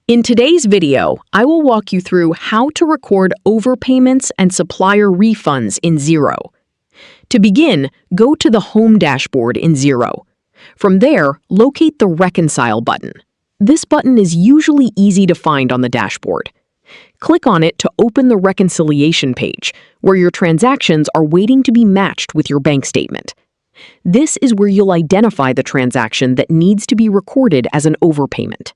In today's video, I will walk you through how to record overpayments and supplier refunds in Xero. To begin, go to the Home dashboard in Xero. From there, locate the Reconcile button. This button is usually easy to find on the dashboard. Click on it to open the reconciliation page, where your transactions are waiting to be matched with your bank statement. This is where you'll identify the transaction that needs to be recorded as an overpayment.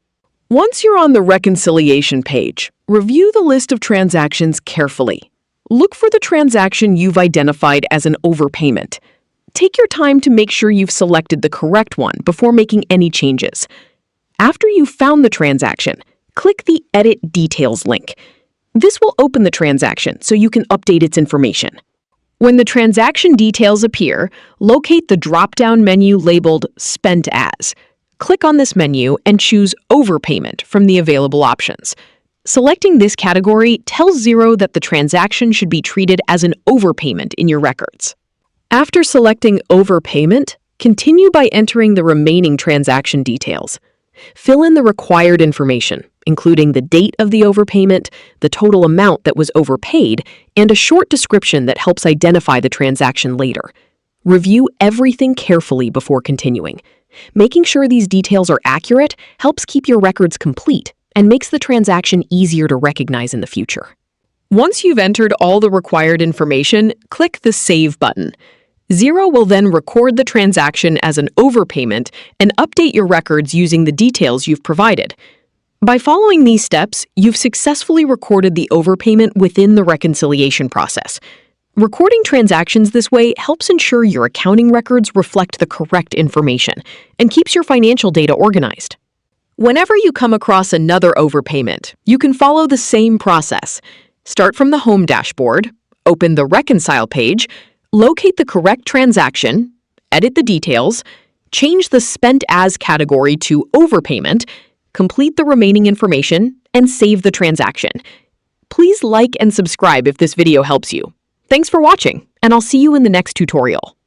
Once you're on the reconciliation page, review the list of transactions carefully. Look for the transaction you've identified as an overpayment. Take your time to make sure you've selected the correct one before making any changes. After you've found the transaction, click the Edit Details link. This will open the transaction so you can update its information. When the transaction details appear, locate the drop-down menu labeled Spent As. Click on this menu and choose Overpayment from the available options. Selecting this category tells Xero that the transaction should be treated as an overpayment in your records. After selecting Overpayment, continue by entering the remaining transaction details. Fill in the required information, including the date of the overpayment, the total amount that was overpaid, and a short description that helps identify the transaction later. Review everything carefully before continuing. Making sure these details are accurate helps keep your records complete and makes the transaction easier to recognize in the future. Once you've entered all the required information, click the Save button. Xero will then record the transaction as an overpayment and update your records using the details you've provided. By following these steps, you've successfully recorded the overpayment within the reconciliation process. Recording transactions this way helps ensure your accounting records reflect the correct information and keeps your financial data organized. Whenever you come across another overpayment, you can follow the same process. Start from the Home dashboard, open the Reconcile page, locate the correct transaction, edit the details, change the Spent As category to Overpayment, complete the remaining information, and save the transaction. Please like and subscribe if this video helps you. Thanks for watching, and I'll see you in the next tutorial.